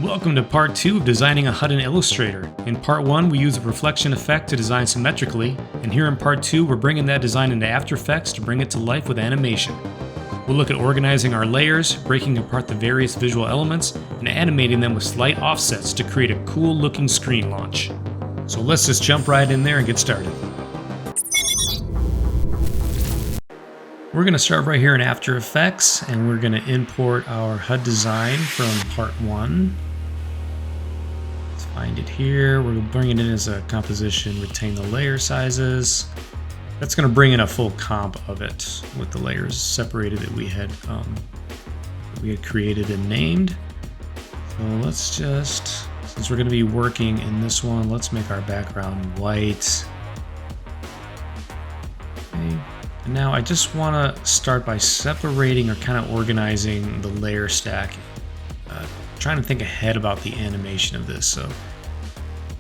Welcome to part 2 of designing a HUD in Illustrator. In part 1 we use a reflection effect to design symmetrically, and here in part 2 we're bringing that design into After Effects to bring it to life with animation. We'll look at organizing our layers, breaking apart the various visual elements, and animating them with slight offsets to create a cool looking screen launch. So let's just jump right in there and get started. We're going to start right here in After Effects, and we're going to import our HUD design from part 1. Let's find it here. We're going to bring it in as a composition, retain the layer sizes. That's going to bring in a full comp of it with the layers separated that we had created and named. So let's just, since we're going to be working in this one, let's make our background white. Okay. And now I just want to start by separating or kind of organizing the layer stack. Trying to think ahead about the animation of this. So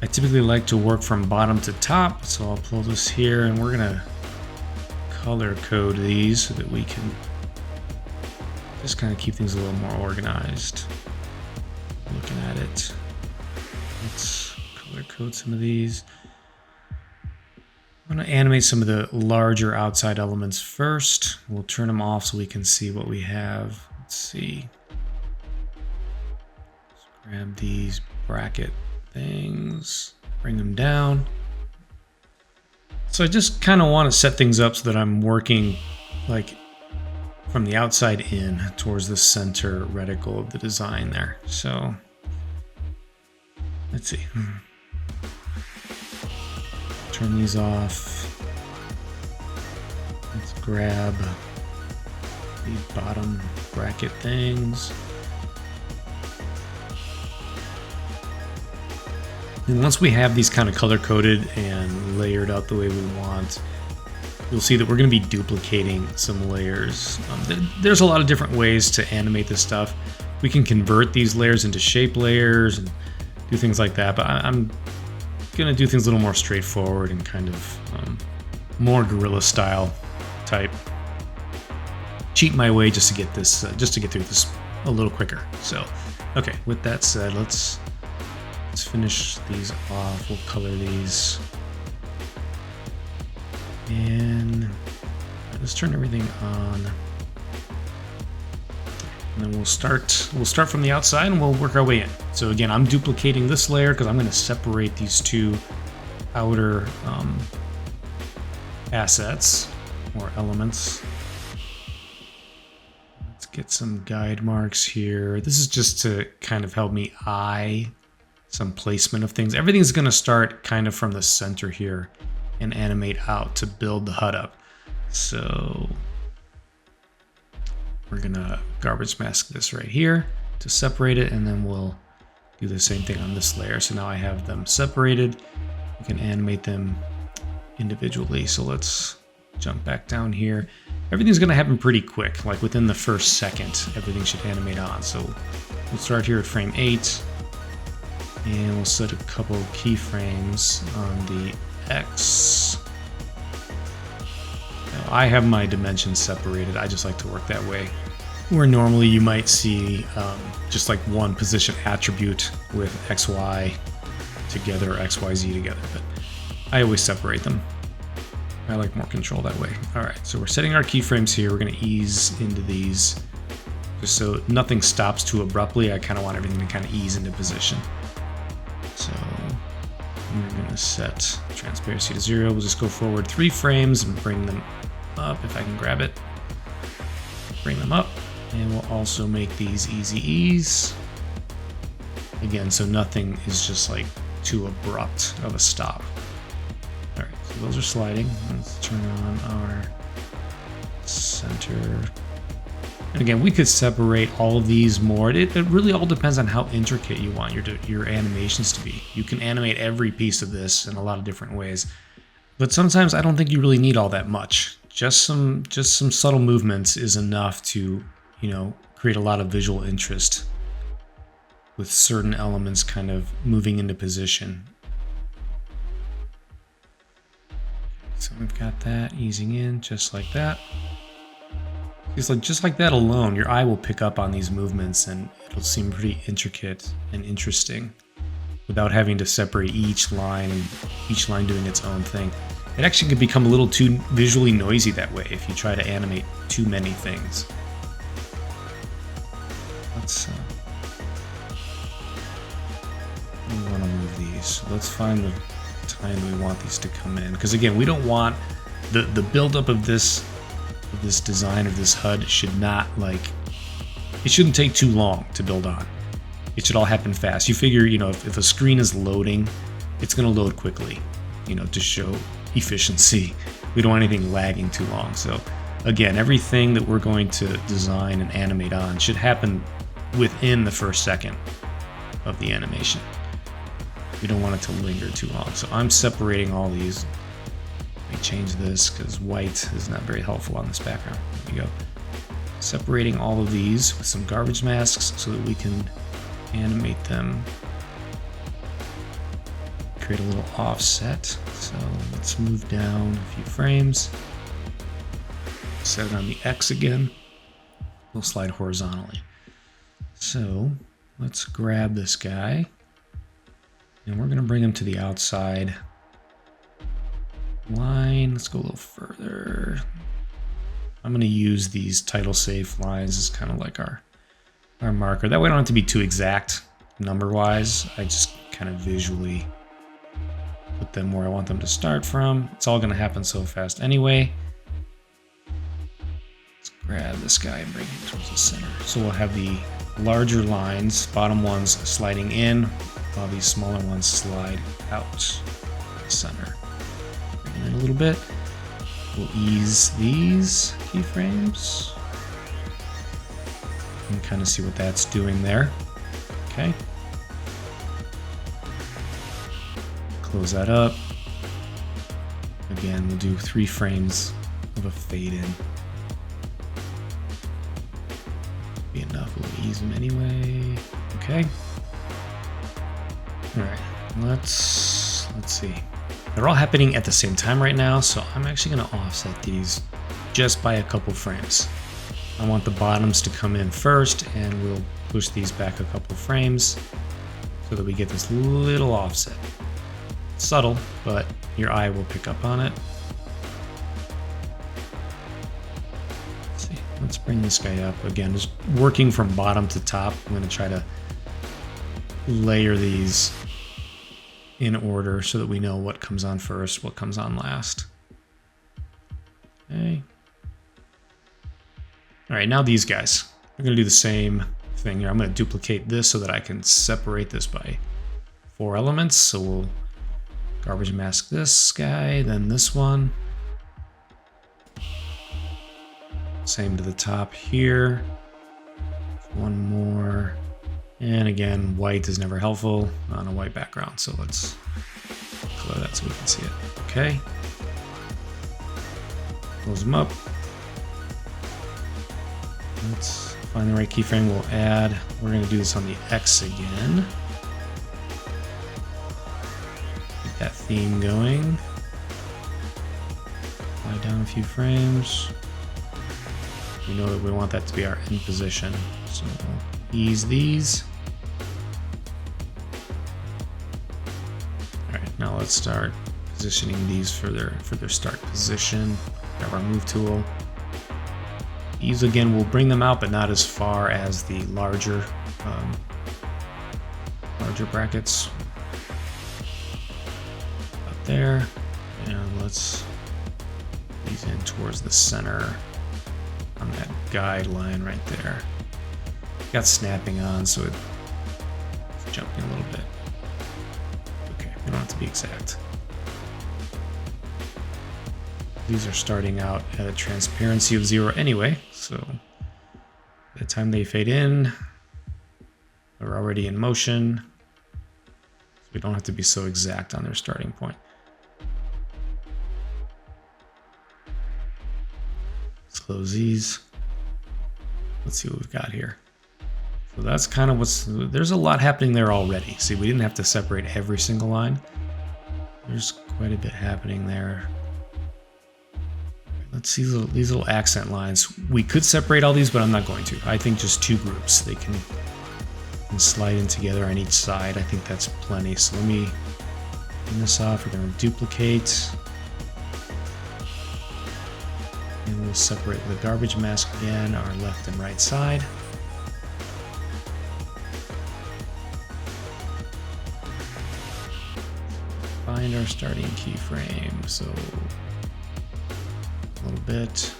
I typically like to work from bottom to top. So I'll pull this here and we're going to color code these so that we can just kind of keep things a little more organized. Looking at it. Let's color code some of these. I'm going to animate some of the larger outside elements first. We'll turn them off so we can see what we have. Let's see. Let's grab these bracket things, bring them down. So I just kind of want to set things up so that I'm working like from the outside in towards the center reticle of the design there. So let's see. Turn these off. Let's grab these bottom bracket things. And once we have these kind of color coded and layered out the way we want, you'll see that we're going to be duplicating some layers. There's a lot of different ways to animate this stuff. We can convert these layers into shape layers and do things like that, but I'm going to do things a little more straightforward and kind of more guerrilla style type. Cheat my way just to get this, just to get through this a little quicker. So, okay. With that said, let's finish these off. We'll color these, and let's turn everything on. And then we'll start from the outside and we'll work our way in. So again, I'm duplicating this layer because I'm going to separate these two outer assets or elements. Let's get some guide marks here. This is just to kind of help me eye some placement of things. Everything's going to start kind of from the center here and animate out to build the HUD up. So we're gonna garbage mask this right here to separate it, and then we'll do the same thing on this layer. So now I have them separated. We can animate them individually. So let's jump back down here. Everything's gonna happen pretty quick, like within the first second, everything should animate on. So we'll start here at frame 8, and we'll set a couple keyframes on the X. I have my dimensions separated. I just like to work that way. Where normally you might see just like one position attribute with XY together or XYZ together, but I always separate them. I like more control that way. All right, so we're setting our keyframes here. We're going to ease into these just so nothing stops too abruptly. I kind of want everything to kind of ease into position. So we're going to set transparency to 0. We'll just go forward 3 frames and bring them up if I can grab it. Bring them up, and we'll also make these easy ease. Again, so nothing is just like too abrupt of a stop. All right, so those are sliding. Let's turn on our center. And again, we could separate all of these more. It really all depends on how intricate you want your animations to be. You can animate every piece of this in a lot of different ways, but sometimes I don't think you really need all that much. Just some subtle movements is enough to, create a lot of visual interest with certain elements kind of moving into position. So we've got that easing in just like that. It's like just like that alone, your eye will pick up on these movements and it'll seem pretty intricate and interesting without having to separate each line and each line doing its own thing. It actually can become a little too visually noisy that way if you try to animate too many things. Let's we want to move these. So let's find the time we want these to come in, because again, we don't want the buildup of this design of this HUD should not it shouldn't take too long to build on. It should all happen fast. You figure, if a screen is loading, it's going to load quickly, to show efficiency. We don't want anything lagging too long. So again, everything that we're going to design and animate on should happen within the first second of the animation. We don't want it to linger too long. So I'm separating all these. Let me change this because white is not very helpful on this background. There we go. Separating all of these with some garbage masks so that we can animate them. Create a little offset. So let's move down a few frames. Set it on the X again. We'll slide horizontally. So let's grab this guy and we're going to bring him to the outside line. Let's go a little further. I'm going to use these title safe lines as kind of like our marker. That way I don't have to be too exact number wise. I just kind of visually put them where I want them to start from. It's all going to happen so fast anyway. Let's grab this guy and bring him towards the center. So we'll have the larger lines, bottom ones sliding in, while these smaller ones slide out the center. Bring it in a little bit. We'll ease these keyframes and kind of see what that's doing there. Okay. Close that up. Again, we'll do 3 frames of a fade in. Be enough. We'll ease them anyway. Okay. All right. Let's see. They're all happening at the same time right now, so I'm actually going to offset these just by a couple frames. I want the bottoms to come in first, and we'll push these back a couple frames so that we get this little offset. Subtle, but your eye will pick up on it. Let's see. Let's bring this guy up again, just working from bottom to top. I'm going to try to layer these in order so that we know what comes on first, what comes on last. Okay. All right, now these guys. We're going to do the same thing here. I'm going to duplicate this so that I can separate this by 4 elements. So we'll garbage mask this guy, then this one. Same to the top here. One more. And again, white is never helpful on a white background. So let's color that so we can see it. Okay. Close them up. Let's find the right keyframe. We'll add. We're going to do this on the X again. Get that theme going. Slide down a few frames. We know that we want that to be our end position. So we'll ease these. All right, now let's start positioning these for their start position. Grab our move tool. Ease again, we'll bring them out, but not as far as the larger brackets. Up there, and let's ease in towards the center on that guide line right there. Got snapping on, so it's jumping a little bit. Okay, we don't have to be exact. These are starting out at a transparency of 0 anyway, so by the time they fade in, they're already in motion. So we don't have to be so exact on their starting point. Let's close these. Let's see what we've got here. So that's kind of there's a lot happening there already. See, we didn't have to separate every single line. There's quite a bit happening there. Let's see these little accent lines. We could separate all these, but I'm not going to. I think just two groups. They can slide in together on each side. I think that's plenty. So let me turn this off. We're going to duplicate. And we'll separate the garbage mask again, our left and right side. Find our starting keyframe. So a little bit.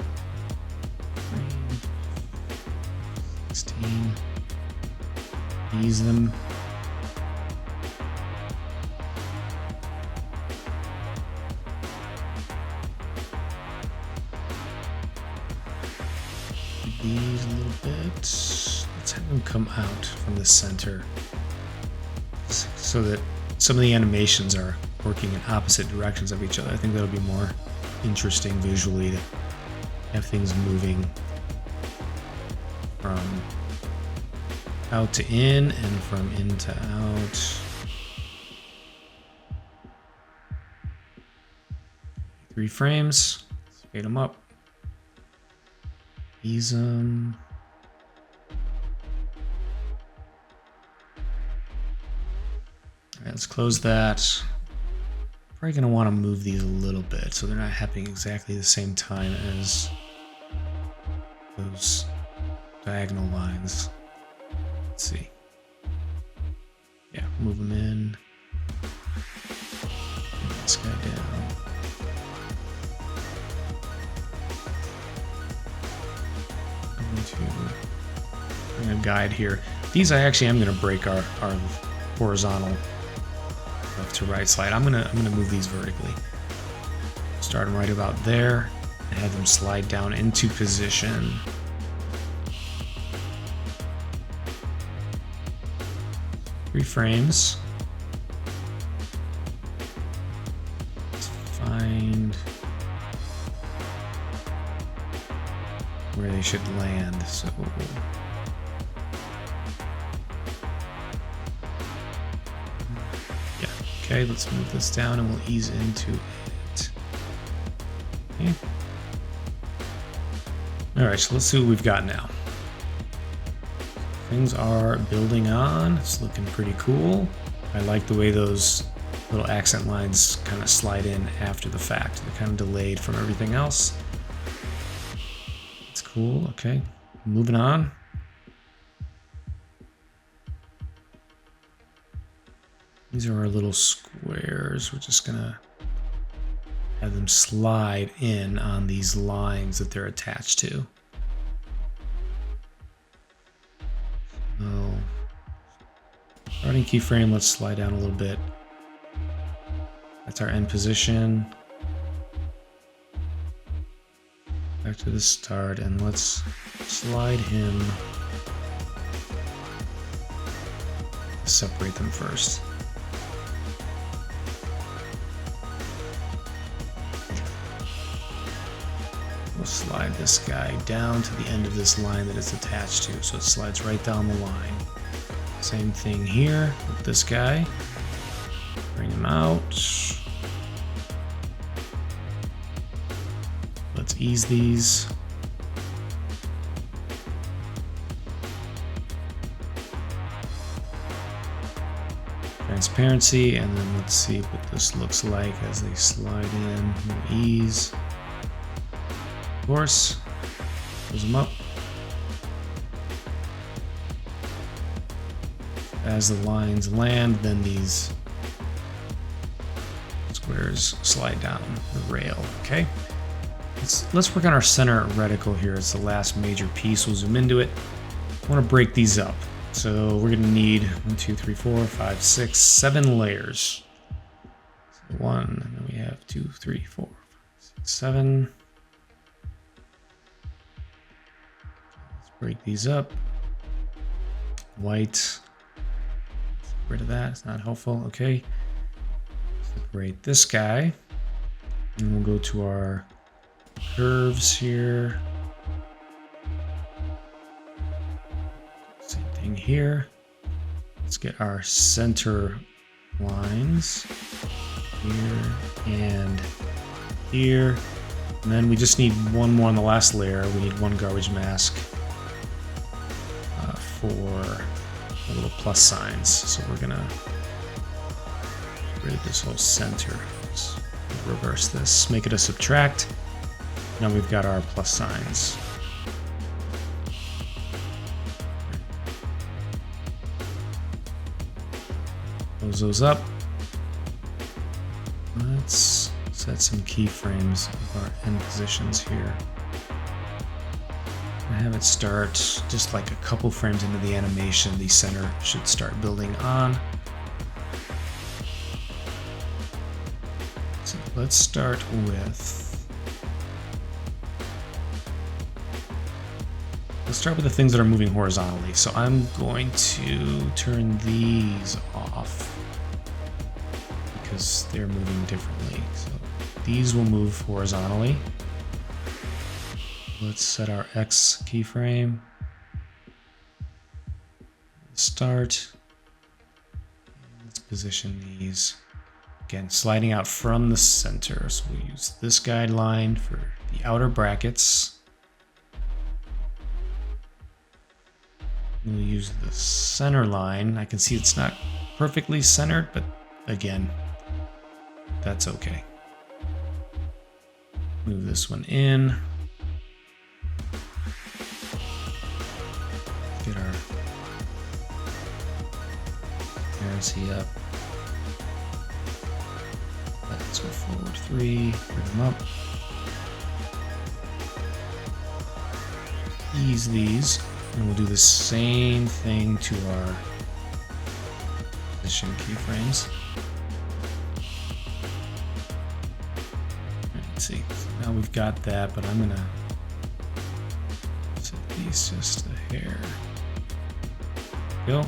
16. Ease them. These a little bit. Let's have them come out from the center so that some of the animations are working in opposite directions of each other. I think that'll be more interesting visually to have things moving from out to in and from in to out. 3 frames. Fade them up. Ease them. All right, let's close that. Probably going to want to move these a little bit so they're not happening exactly the same time as those diagonal lines. Let's see. Yeah, move them in. Move this guy down. I'm going to bring a guide here. These I actually am going to break our horizontal left to right slide. I'm gonna move these vertically. Start them right about there and have them slide down into position. Three frames. Let's find where they should land. So yeah, okay, let's move this down and we'll ease into it. Okay. All right, so let's see what we've got now. Things are building on. It's looking pretty cool. I like the way those little accent lines kind of slide in after the fact. They're kind of delayed from everything else. It's cool. Okay, moving on. These are our little squares. We're just gonna have them slide in on these lines that they're attached to. So, starting keyframe, let's slide down a little bit. That's our end position. Back to the start, and let's slide him. Separate them first. We'll slide this guy down to the end of this line that it's attached to, so it slides right down the line. Same thing here with this guy. Bring him out. Let's ease these. Transparency, and then let's see what this looks like as they slide in. We'll ease. Of course, close them up. As the lines land, then these squares slide down the rail. Okay, let's work on our center reticle here. It's the last major piece. We'll zoom into it. I want to break these up, so we're going to need 1, 2, 3, 4, 5, 6, 7 layers. So 1, and then we have 2, 3, 4, 5, 6, 7. Break these up. White. Get rid of that. It's not helpful. Okay. Separate this guy. And we'll go to our curves here. Same thing here. Let's get our center lines here and here. And then we just need one more on the last layer. We need one garbage mask for the little plus signs. So we're gonna get rid of this whole center. Let's reverse this, make it a subtract. Now we've got our plus signs. Close those up. Let's set some keyframes of our end positions here. I have it start just like a couple frames into the animation. The center should start building on. So let's start with the things that are moving horizontally. So I'm going to turn these off because they're moving differently. So these will move horizontally. Let's set our X keyframe. Start. Let's position these. Again, sliding out from the center. So we'll use this guideline for the outer brackets. We'll use the center line. I can see it's not perfectly centered, but again, that's okay. Move this one in. Get our transparency up. Let's go forward 3, bring them up. Ease these, and we'll do the same thing to our position keyframes. Let's see. Now we've got that, but I'm gonna set these just a hair. Go.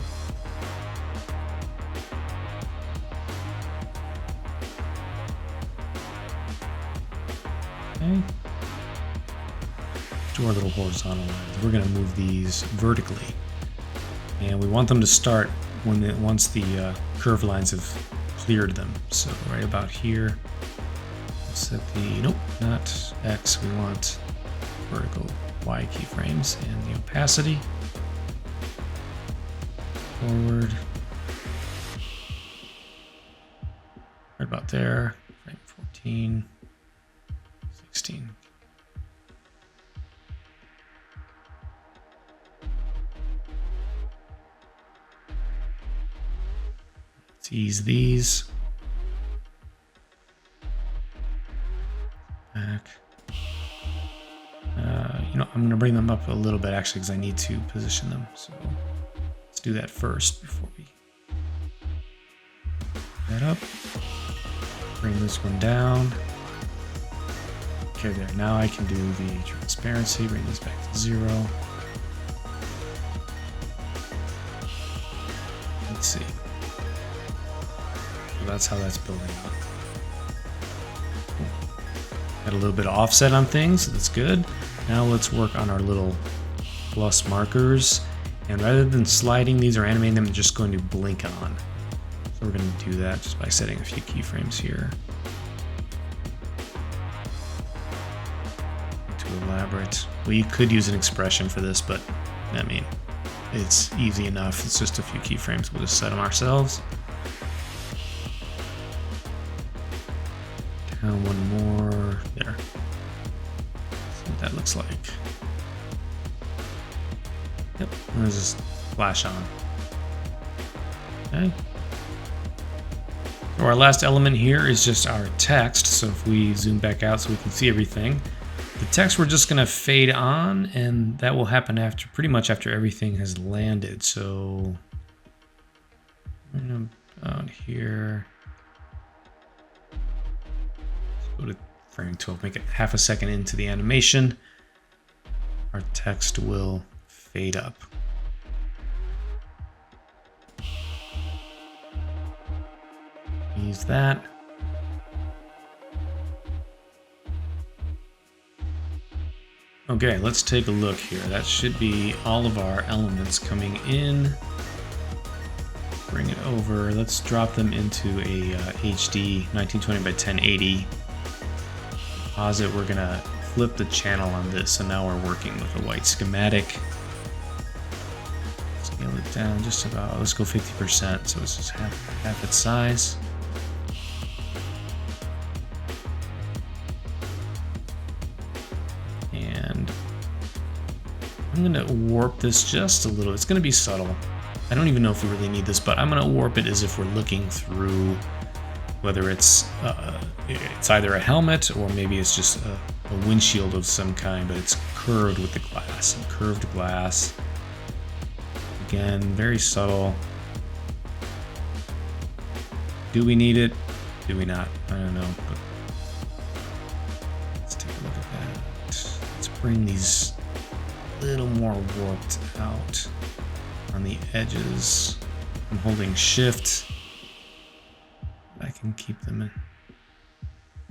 Okay. To our little horizontal lines. We're going to move these vertically, and we want them to start once the curved lines have cleared them. So right about here, we'll set the not X. We want vertical Y keyframes and the opacity. Forward. Right about there. Frame 14, 16. Let's ease these. Back. I'm going to bring them up a little bit actually because I need to position them. So let's do that first before we that up. Bring this one down. Okay, there. Now I can do the transparency. Bring this back to 0. Let's see. So that's how that's building up. Got a little bit of offset on things, so that's good. Now let's work on our little plus markers. And rather than sliding these or animating them, I'm just going to blink on. So we're going to do that just by setting a few keyframes here. Too elaborate. Well, you could use an expression for this, but I mean, it's easy enough. It's just a few keyframes. We'll just set them ourselves. Down one more. There. See what that looks like. Yep, let's just flash on. Okay. So our last element here is just our text. So if we zoom back out so we can see everything, the text we're just going to fade on, and that will happen after pretty much after everything has landed. So out here, let's go to frame 12, make it half a second into the animation. Our text will fade up. Use that. Okay, let's take a look here. That should be all of our elements coming in. Bring it over. Let's drop them into a HD 1920 by 1080 pause it, we're gonna flip the channel on this. So now we're working with a white schematic. Scale it down just about, let's go 50%, so it's just half its size. And I'm gonna warp this just a little. It's gonna be subtle. I don't even know if we really need this, but I'm gonna warp it as if we're looking through, whether it's either a helmet or maybe it's just a windshield of some kind, but it's curved with the glass, curved glass. Again, very subtle. Do we need it? Do we not? I don't know. But let's take a look at that. Let's bring these a little more warped out on the edges. I'm holding shift. I can keep them in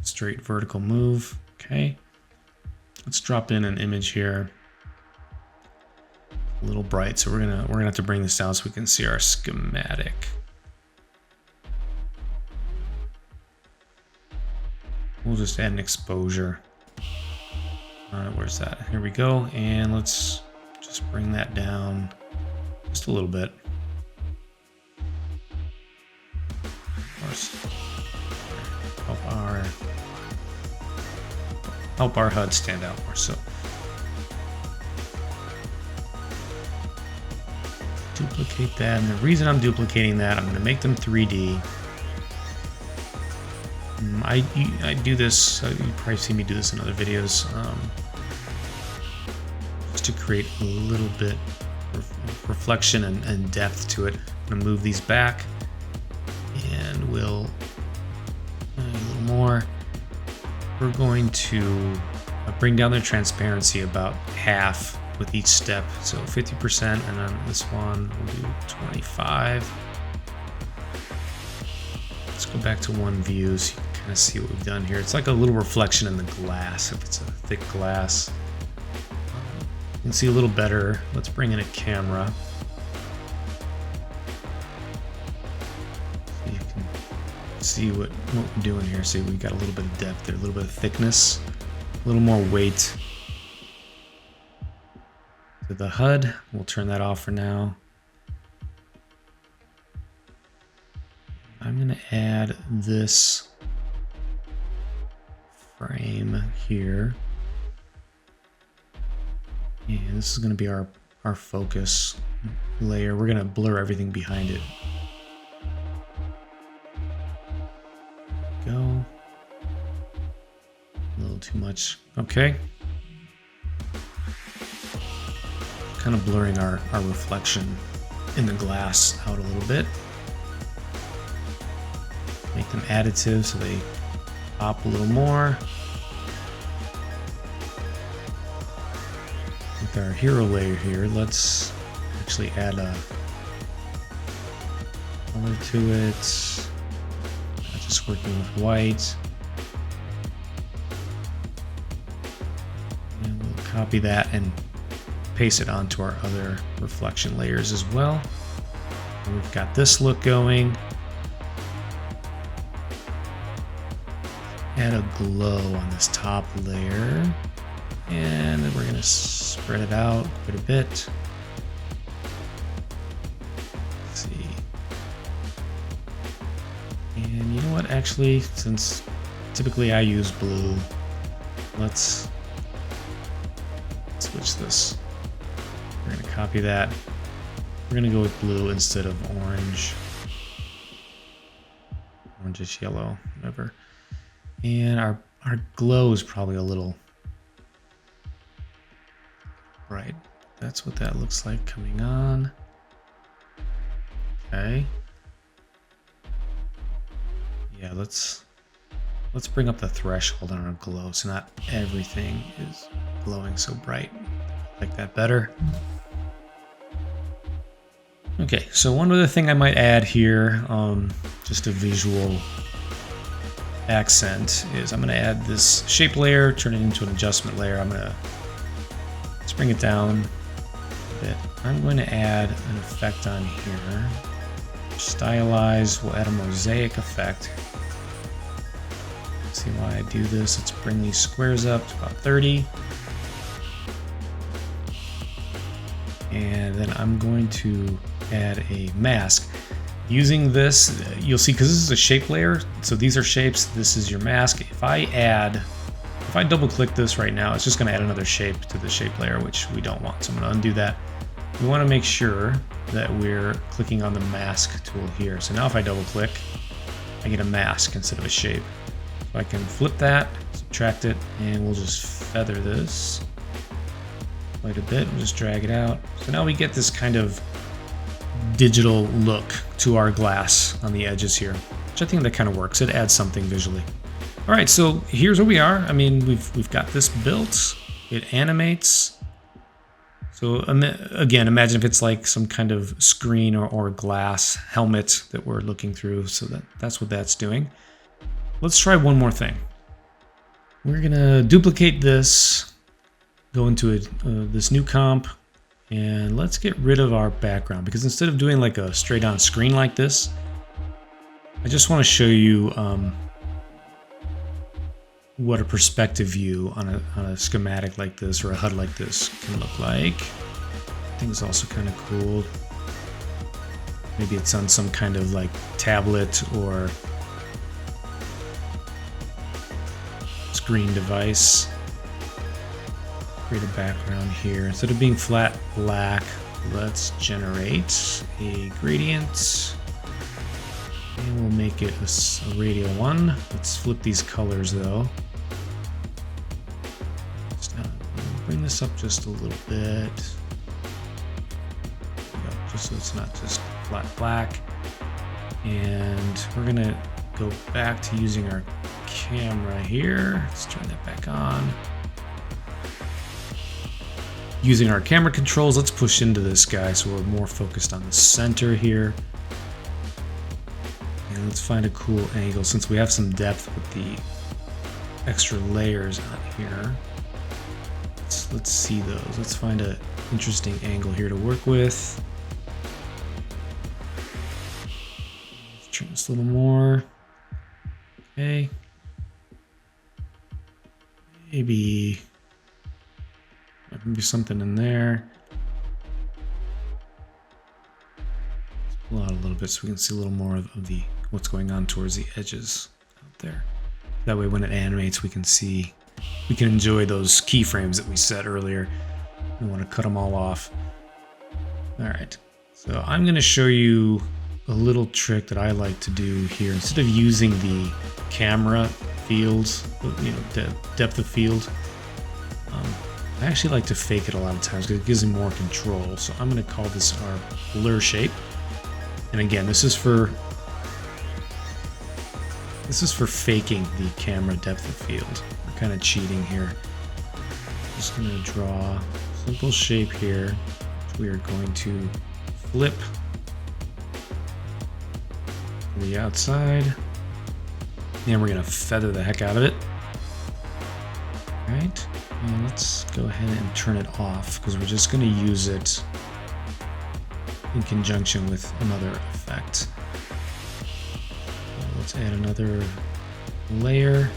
straight vertical move. Okay. Let's drop in an image here. A little bright, so we're gonna have to bring this down so we can see our schematic. We'll just add an exposure. Where's that? Here we go, and let's just bring that down just a little bit. Of course, help our HUD stand out more. So duplicate that, and the reason I'm duplicating that, I'm going to make them 3D. I do this, you probably see me do this in other videos, just to create a little bit of reflection and depth to it. I'm going to move these back, and we'll a little more. We're going to bring down the transparency about half with each step. So 50%, and on this one, we'll do 25. Let's go back to one view so you can kind of see what we've done here. It's like a little reflection in the glass, if it's a thick glass. You can see a little better. Let's bring in a camera. So you can see what we're doing here. See, we've got a little bit of depth there, a little bit of thickness, a little more weight to the HUD. We'll turn that off for now. I'm going to add this frame here. And this is going to be our focus layer. We're going to blur everything behind it. Go. A little too much. Okay. Kind of blurring our reflection in the glass out a little bit. Make them additive so they pop a little more. With our hero layer here, let's actually add a color to it. Not just working with white. And we'll copy that and paste it onto our other reflection layers as well. And we've got this look going. Add a glow on this top layer, and then we're going to spread it out quite a bit. Let's see. And you know what, actually, since typically I use blue, let's switch this. We're going to copy that. We're going to go with blue instead of orange. Orange-ish yellow, whatever. And our glow is probably a little bright. That's what that looks like coming on. Okay. Yeah, let's bring up the threshold on our glow so not everything is glowing so bright. Like that better. Okay, so one other thing I might add here, just a visual accent, is I'm going to add this shape layer, turn it into an adjustment layer. Let's bring it down a bit. I'm going to add an effect on here. Stylize, we'll add a mosaic effect. See see why I do this. Let's bring these squares up to about 30. And then I'm going to add a mask. Using this, you'll see, because this is a shape layer, so these are shapes, this is your mask. If I double click this right now, it's just going to add another shape to the shape layer, which we don't want. So I'm going to undo that. We want to make sure that we're clicking on the mask tool here. So now if I double click, I get a mask instead of a shape. So I can flip that, subtract it, and we'll just feather this quite a bit. We'll just drag it out. So now we get this kind of digital look to our glass on the edges here, which I think that kind of works. It adds something visually. All right, so here's where we are. I mean, we've got this built. It animates. So again, imagine if it's like some kind of screen or glass helmet that we're looking through. So that's what that's doing. Let's try one more thing. We're gonna duplicate this, go into this new comp, and let's get rid of our background, because instead of doing like a straight on screen like this, I just want to show you what a perspective view on a schematic like this or a HUD like this can look like. I think it's also kind of cool. Maybe it's on some kind of like tablet or screen device. Create a background here. Instead of being flat black, let's generate a gradient. And we'll make it a radial one. Let's flip these colors though. Bring this up just a little bit. Just so it's not just flat black. And we're gonna go back to using our camera here. Let's turn that back on. Using our camera controls, let's push into this guy so we're more focused on the center here. And let's find a cool angle since we have some depth with the extra layers on here. Let's see those. Let's find an interesting angle here to work with. Let's turn this a little more. Okay. Maybe something in there. Let's pull out a little bit so we can see a little more of the what's going on towards the edges out there. That way when it animates we can enjoy those keyframes that we set earlier. We want to cut them all off. All right, so I'm going to show you a little trick that I like to do here. Instead of using the camera fields, depth of field, I actually like to fake it a lot of times because it gives me more control. So I'm going to call this our blur shape. And again, this is for faking the camera depth of field. We're kind of cheating here. Just going to draw a simple shape here, which we are going to flip to the outside. And we're going to feather the heck out of it. All right. And let's go ahead and turn it off because we're just going to use it in conjunction with another effect. Let's add another layer.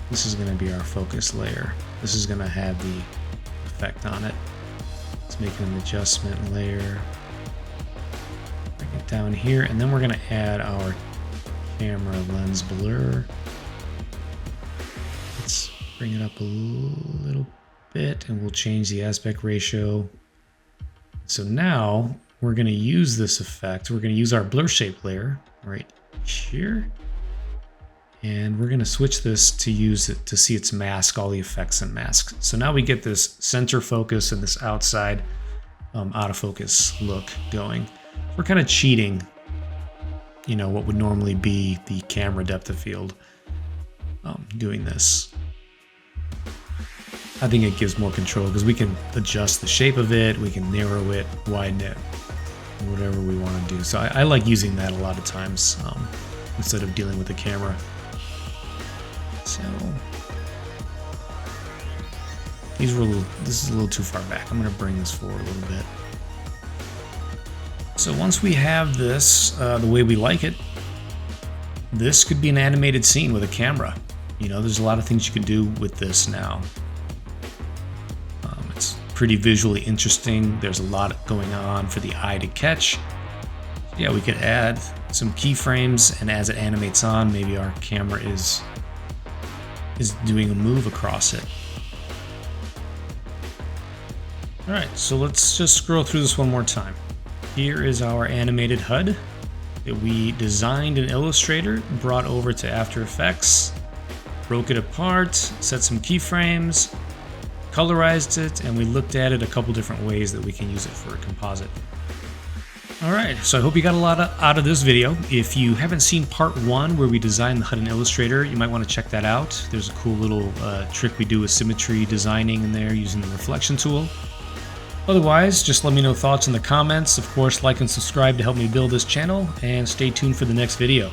This is going to be our focus layer. This is going to have the effect on it. Let's make an adjustment layer. Bring it down here, and then we're going to add our camera lens blur. Let's bring it up a little bit, and we'll change the aspect ratio. So now we're going to use this effect. We're going to use our blur shape layer right here. And we're going to switch this to use it to see its mask, all the effects and masks. So now we get this center focus and this outside out of focus look going. We're kind of cheating, what would normally be the camera depth of field doing this. I think it gives more control because we can adjust the shape of it, we can narrow it, widen it, whatever we want to do. So I like using that a lot of times instead of dealing with the camera. So this is a little too far back. I'm going to bring this forward a little bit. So once we have this the way we like it, this could be an animated scene with a camera. You know, there's a lot of things you can do with this now. It's pretty visually interesting. There's a lot going on for the eye to catch. Yeah, we could add some keyframes, and as it animates on, maybe our camera is doing a move across it. All right, so let's just scroll through this one more time. Here is our animated HUD that we designed in Illustrator, brought over to After Effects, broke it apart, set some keyframes, colorized it, and we looked at it a couple different ways that we can use it for a composite. Alright, so I hope you got a lot out of this video. If you haven't seen part 1 where we designed the HUD in Illustrator, you might want to check that out. There's a cool little trick we do with symmetry designing in there using the reflection tool. Otherwise, just let me know thoughts in the comments. Of course, like and subscribe to help me build this channel, and stay tuned for the next video.